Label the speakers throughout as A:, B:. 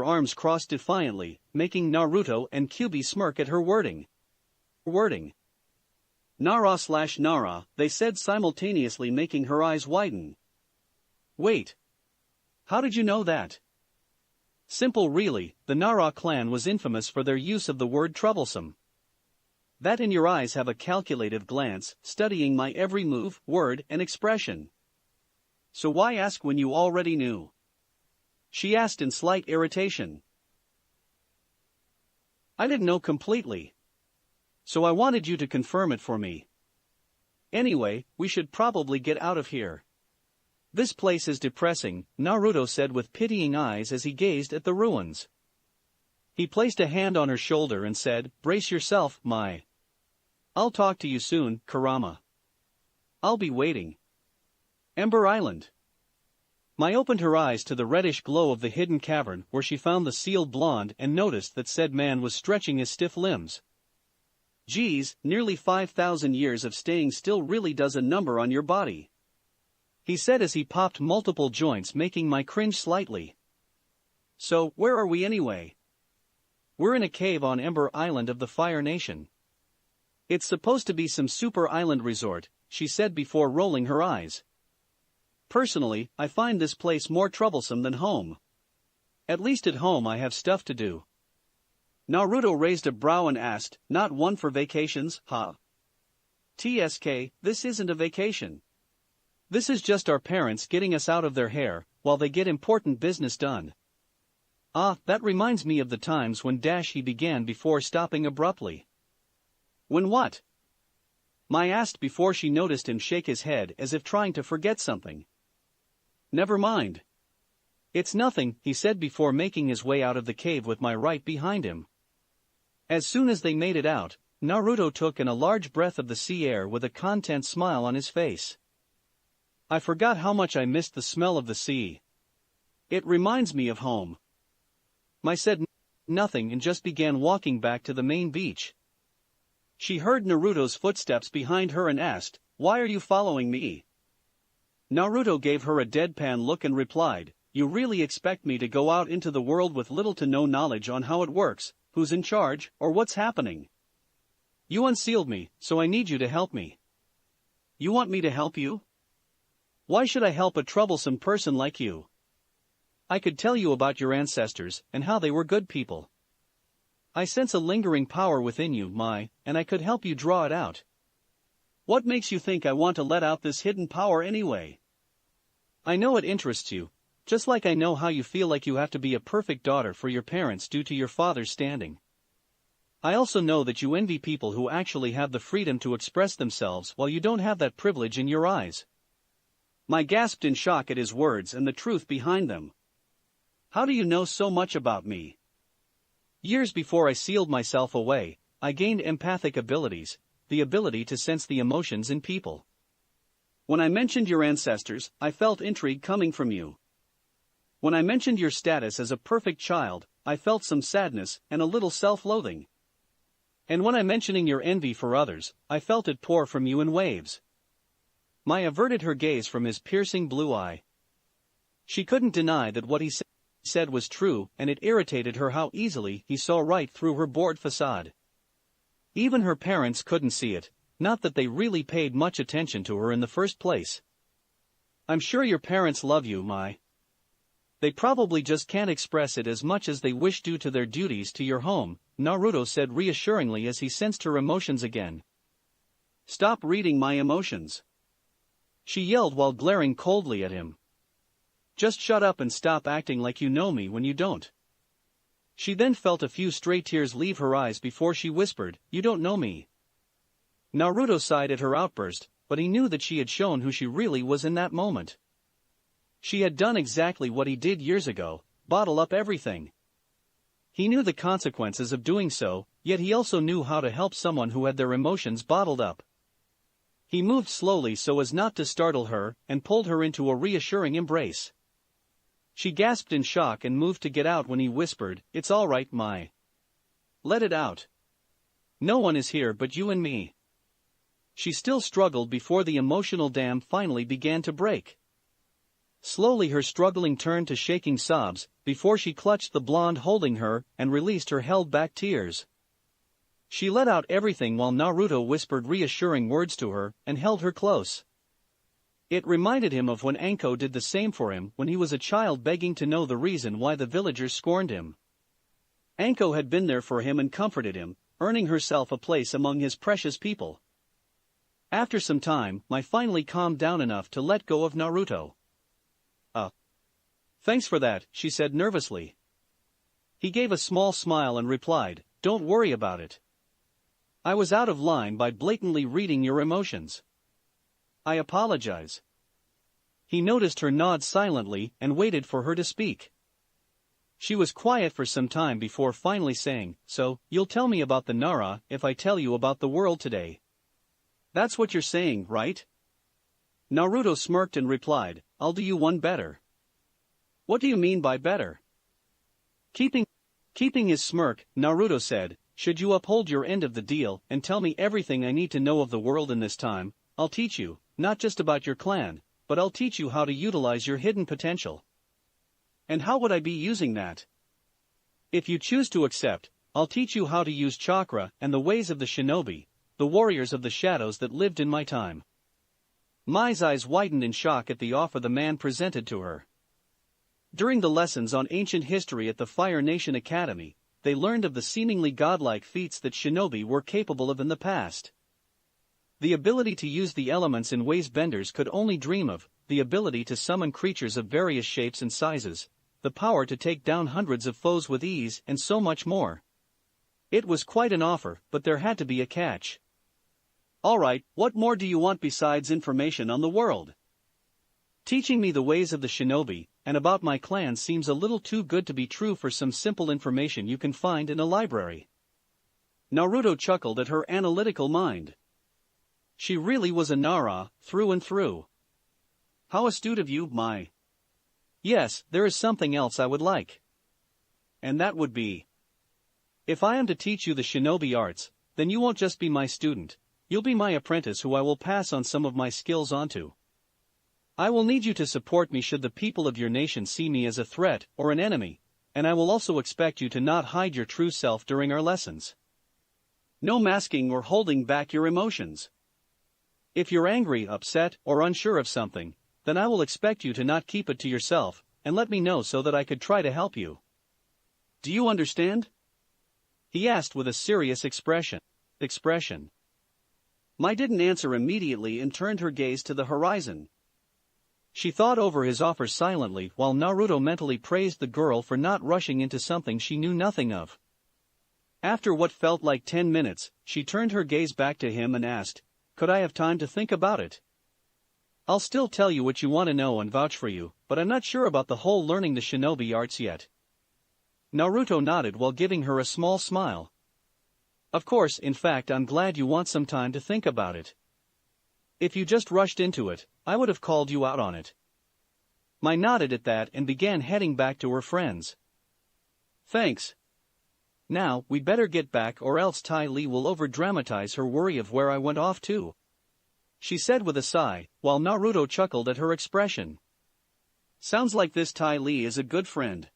A: arms crossed defiantly, making Naruto and Kyuubi smirk at her wording. Nara/Nara, they said simultaneously, making her eyes widen. Wait. How did you know that? Simple really, the Nara clan was infamous for their use of the word troublesome. That and your eyes have a calculative glance, studying my every move, word, and expression. So why ask when you already knew? She asked in slight irritation. I didn't know completely. So I wanted you to confirm it for me. Anyway, we should probably get out of here. This place is depressing, Naruto said with pitying eyes as he gazed at the ruins. He placed a hand on her shoulder and said, brace yourself, Mai. I'll talk to you soon, Kurama. I'll be waiting. Ember Island. Mai opened her eyes to the reddish glow of the hidden cavern where she found the sealed blonde and noticed that said man was stretching his stiff limbs. Geez, nearly 5,000 years of staying still really does a number on your body. He said as he popped multiple joints, making Mai cringe slightly. So, where are we anyway? We're in a cave on Ember Island of the Fire Nation. It's supposed to be some super island resort, she said before rolling her eyes. Personally, I find this place more troublesome than home. At least at home I have stuff to do. Naruto raised a brow and asked, not one for vacations, huh? TSK, this isn't a vacation. This is just our parents getting us out of their hair, while they get important business done. Ah, that reminds me of the times when he began before stopping abruptly. When what? Mai asked before she noticed him shake his head as if trying to forget something. Never mind. It's nothing, he said before making his way out of the cave with Mai right behind him. As soon as they made it out, Naruto took in a large breath of the sea air with a content smile on his face. I forgot how much I missed the smell of the sea. It reminds me of home. Mai said nothing and just began walking back to the main beach. She heard Naruto's footsteps behind her and asked, why are you following me? Naruto gave her a deadpan look and replied, you really expect me to go out into the world with little to no knowledge on how it works, who's in charge, or what's happening? You unsealed me, so I need you to help me. You want me to help you? Why should I help a troublesome person like you? I could tell you about your ancestors and how they were good people. I sense a lingering power within you, Mai, and I could help you draw it out. What makes you think I want to let out this hidden power anyway? I know it interests you, just like I know how you feel like you have to be a perfect daughter for your parents due to your father's standing. I also know that you envy people who actually have the freedom to express themselves while you don't have that privilege in your eyes. Mai gasped in shock at his words and the truth behind them. How do you know so much about me? Years before I sealed myself away, I gained empathic abilities, the ability to sense the emotions in people. When I mentioned your ancestors, I felt intrigue coming from you. When I mentioned your status as a perfect child, I felt some sadness and a little self-loathing. And when I'm mentioning your envy for others, I felt it pour from you in waves. Mai averted her gaze from his piercing blue eye. She couldn't deny that what he said was true, and it irritated her how easily he saw right through her bored facade. Even her parents couldn't see it, not that they really paid much attention to her in the first place. I'm sure your parents love you, Mai. They probably just can't express it as much as they wish due to their duties to your home, Naruto said reassuringly as he sensed her emotions again. Stop reading my emotions. She yelled while glaring coldly at him. Just shut up and stop acting like you know me when you don't. She then felt a few stray tears leave her eyes before she whispered, you don't know me. Naruto sighed at her outburst, but he knew that she had shown who she really was in that moment. She had done exactly what he did years ago, bottle up everything. He knew the consequences of doing so, yet he also knew how to help someone who had their emotions bottled up. He moved slowly so as not to startle her, and pulled her into a reassuring embrace. She gasped in shock and moved to get out when he whispered, it's all right, Mai. Let it out. No one is here but you and me. She still struggled before the emotional dam finally began to break. Slowly her struggling turned to shaking sobs, before she clutched the blonde holding her and released her held-back tears. She let out everything while Naruto whispered reassuring words to her and held her close. It reminded him of when Anko did the same for him when he was a child, begging to know the reason why the villagers scorned him. Anko had been there for him and comforted him, earning herself a place among his precious people. After some time, Mai finally calmed down enough to let go of Naruto. Thanks for that, she said nervously. He gave a small smile and replied, "Don't worry about it. I was out of line by blatantly reading your emotions. I apologize." He noticed her nod silently and waited for her to speak. She was quiet for some time before finally saying, "So, you'll tell me about the Nara if I tell you about the world today. That's what you're saying, right?" Naruto smirked and replied, "I'll do you one better." "What do you mean by better?" Keeping his smirk, Naruto said, "Should you uphold your end of the deal and tell me everything I need to know of the world in this time, I'll teach you, not just about your clan, but I'll teach you how to utilize your hidden potential." "And how would I be using that?" "If you choose to accept, I'll teach you how to use chakra and the ways of the shinobi, the warriors of the shadows that lived in my time." Mai's eyes widened in shock at the offer the man presented to her. During the lessons on ancient history at the Fire Nation Academy, they learned of the seemingly godlike feats that shinobi were capable of in the past. The ability to use the elements in ways benders could only dream of, the ability to summon creatures of various shapes and sizes, the power to take down hundreds of foes with ease, and so much more. It was quite an offer, but there had to be a catch. "All right, what more do you want besides information on the world?" "Teaching me the ways of the shinobi and about my clan seems a little too good to be true for some simple information you can find in a library." Naruto chuckled at her analytical mind. She really was a Nara, through and through. "How astute of you, Mai." "Yes, there is something else I would like." "And that would be?" "If I am to teach you the shinobi arts, then you won't just be my student, you'll be my apprentice who I will pass on some of my skills onto. I will need you to support me should the people of your nation see me as a threat or an enemy, and I will also expect you to not hide your true self during our lessons. No masking or holding back your emotions. If you're angry, upset, or unsure of something, then I will expect you to not keep it to yourself, and let me know so that I could try to help you. Do you understand?" he asked with a serious expression. Mai didn't answer immediately and turned her gaze to the horizon. She thought over his offer silently while Naruto mentally praised the girl for not rushing into something she knew nothing of. After what felt like 10 minutes, she turned her gaze back to him and asked, "Could I have time to think about it?" "I'll still tell you what you want to know and vouch for you, but I'm not sure about the whole learning the shinobi arts yet." Naruto nodded while giving her a small smile. "Of course, in fact, I'm glad you want some time to think about it. If you just rushed into it, I would have called you out on it." Mai nodded at that and began heading back to her friends. "Thanks. Now, we'd better get back or else Tai Li will over-dramatize her worry of where I went off to," she said with a sigh, while Naruto chuckled at her expression. "Sounds like this Tai Li is a good friend."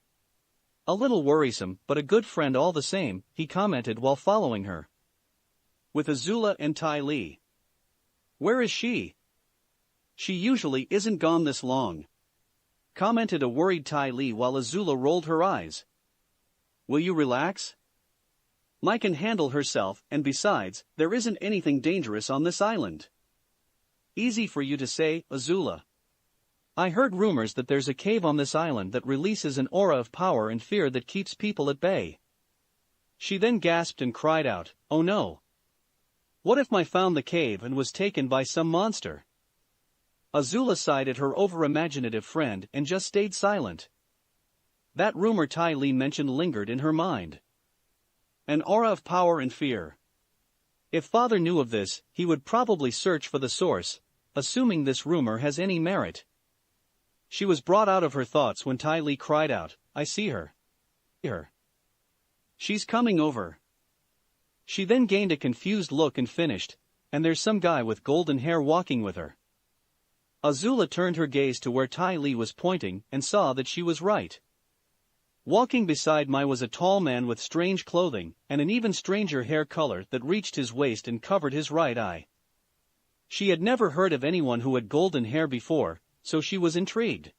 A: "A little worrisome, but a good friend all the same," he commented while following her. "With Azula and Tai Li. Where is she?" "She usually isn't gone this long," commented a worried Tai Li while Azula rolled her eyes. "Will you relax? Mai can handle herself, and besides, there isn't anything dangerous on this island." "Easy for you to say, Azula. I heard rumors that there's a cave on this island that releases an aura of power and fear that keeps people at bay." She then gasped and cried out, "Oh no! What if Mai found the cave and was taken by some monster?" Azula sighed at her over-imaginative friend and just stayed silent. That rumor Tai Li mentioned lingered in her mind. An aura of power and fear. If father knew of this, he would probably search for the source, assuming this rumor has any merit. She was brought out of her thoughts when Tai Li cried out, "I see her. She's coming over." She then gained a confused look and finished, "And there's some guy with golden hair walking with her." Azula turned her gaze to where Ty Lee was pointing and saw that she was right. Walking beside Mai was a tall man with strange clothing and an even stranger hair color that reached his waist and covered his right eye. She had never heard of anyone who had golden hair before, so she was intrigued.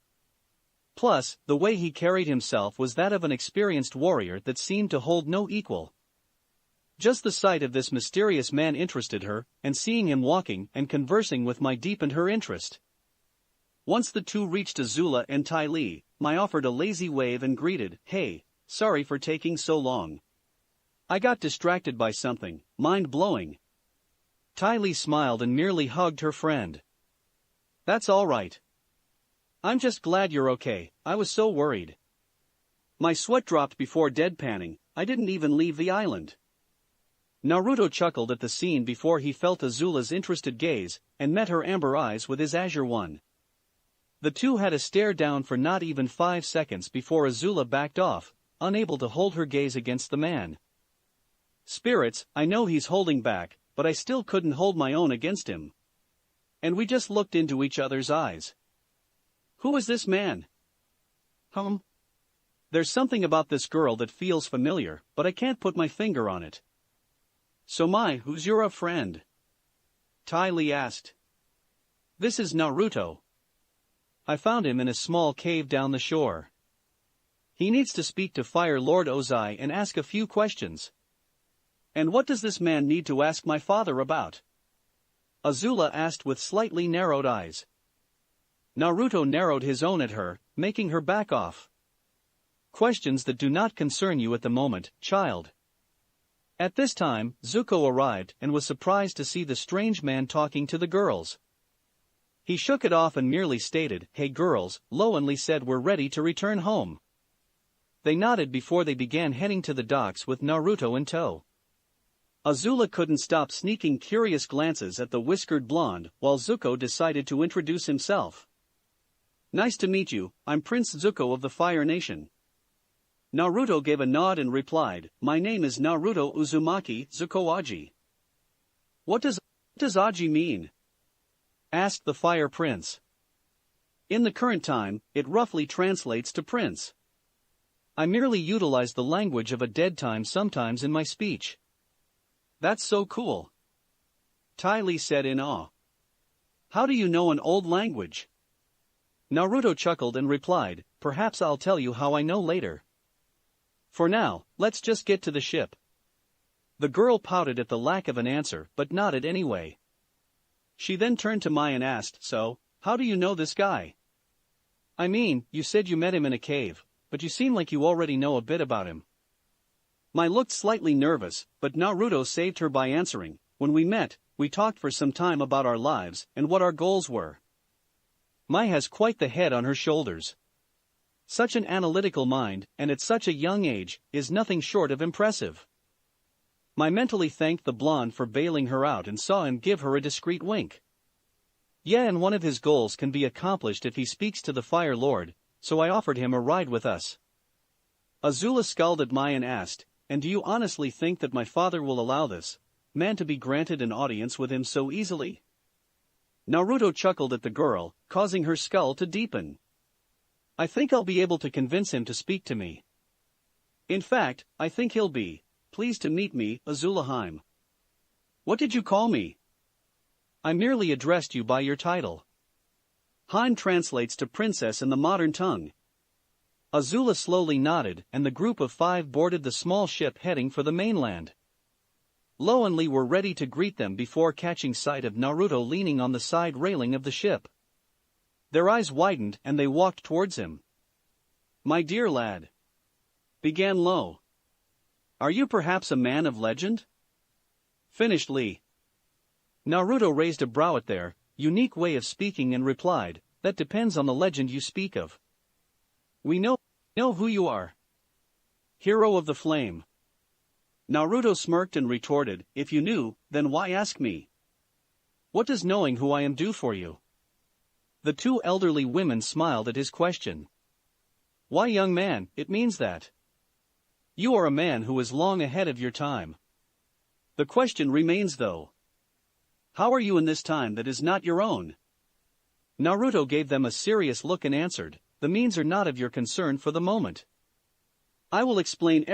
A: Plus, the way he carried himself was that of an experienced warrior that seemed to hold no equal. Just the sight of this mysterious man interested her, and seeing him walking and conversing with Mai deepened her interest. Once the two reached Azula and Ty Lee, Mai offered a lazy wave and greeted, "Hey, sorry for taking so long. I got distracted by something, mind-blowing." Ty Lee smiled and merely hugged her friend. "That's all right. I'm just glad you're okay, I was so worried." My sweat dropped before deadpanning, "I didn't even leave the island." Naruto chuckled at the scene before he felt Azula's interested gaze, and met her amber eyes with his azure one. The two had a stare down for not even 5 seconds before Azula backed off, unable to hold her gaze against the man. "Spirits, I know he's holding back, but I still couldn't hold my own against him." And we just looked into each other's eyes. "Who is this man?" There's something about this girl that feels familiar, but I can't put my finger on it." "So Mai, who's your friend?" Ty Lee asked. "This is Naruto. I found him in a small cave down the shore. He needs to speak to Fire Lord Ozai and ask a few questions." "And what does this man need to ask my father about?" Azula asked with slightly narrowed eyes. Naruto narrowed his own at her, making her back off. "Questions that do not concern you at the moment, child." At this time, Zuko arrived and was surprised to see the strange man talking to the girls. He shook it off and merely stated, "Hey girls, Lo and Lee said we're ready to return home." They nodded before they began heading to the docks with Naruto in tow. Azula couldn't stop sneaking curious glances at the whiskered blonde while Zuko decided to introduce himself. "Nice to meet you, I'm Prince Zuko of the Fire Nation." Naruto gave a nod and replied, "My name is Naruto Uzumaki Zuko Aji." What does Aji mean?" asked the Fire Prince. "In the current time, it roughly translates to prince. I merely utilize the language of a dead time sometimes in my speech." "That's so cool," Ty Lee said in awe. "How do you know an old language?" Naruto chuckled and replied, "Perhaps I'll tell you how I know later. For now, let's just get to the ship." The girl pouted at the lack of an answer but nodded anyway. She then turned to Mai and asked, "So, how do you know this guy? I mean, you said you met him in a cave, but you seem like you already know a bit about him." Mai looked slightly nervous, but Naruto saved her by answering, "When we met, we talked for some time about our lives and what our goals were." Mai has quite the head on her shoulders. Such an analytical mind, and at such a young age, is nothing short of impressive. Mai mentally thanked the blonde for bailing her out and saw him give her a discreet wink. Yeah, and one of his goals can be accomplished if he speaks to the Fire Lord, so I offered him a ride with us. Azula scowled at Mai and asked, "And do you honestly think that my father will allow this man to be granted an audience with him so easily?" Naruto chuckled at the girl, causing her skull to deepen. "I think I'll be able to convince him to speak to me. In fact, I think he'll be pleased to meet me, Azulaheim." "What did you call me?" "I merely addressed you by your title." Heim translates to princess in the modern tongue. Azula slowly nodded and the group of 5 boarded the small ship heading for the mainland. Lo and Lee were ready to greet them before catching sight of Naruto leaning on the side railing of the ship. Their eyes widened and they walked towards him. "My dear lad," began Lo. "Are you perhaps a man of legend?" finished Lee. Naruto raised a brow at their unique way of speaking and replied, "That depends on the legend you speak of. We know who you are. Hero of the Flame." Naruto smirked and retorted, "If you knew, then why ask me? What does knowing who I am do for you?" The 2 elderly women smiled at his question. "Why, young man, it means that you are a man who is long ahead of your time. The question remains though, how are you in this time that is not your own?" Naruto gave them a serious look and answered, "The means are not of your concern for the moment. I will explain everything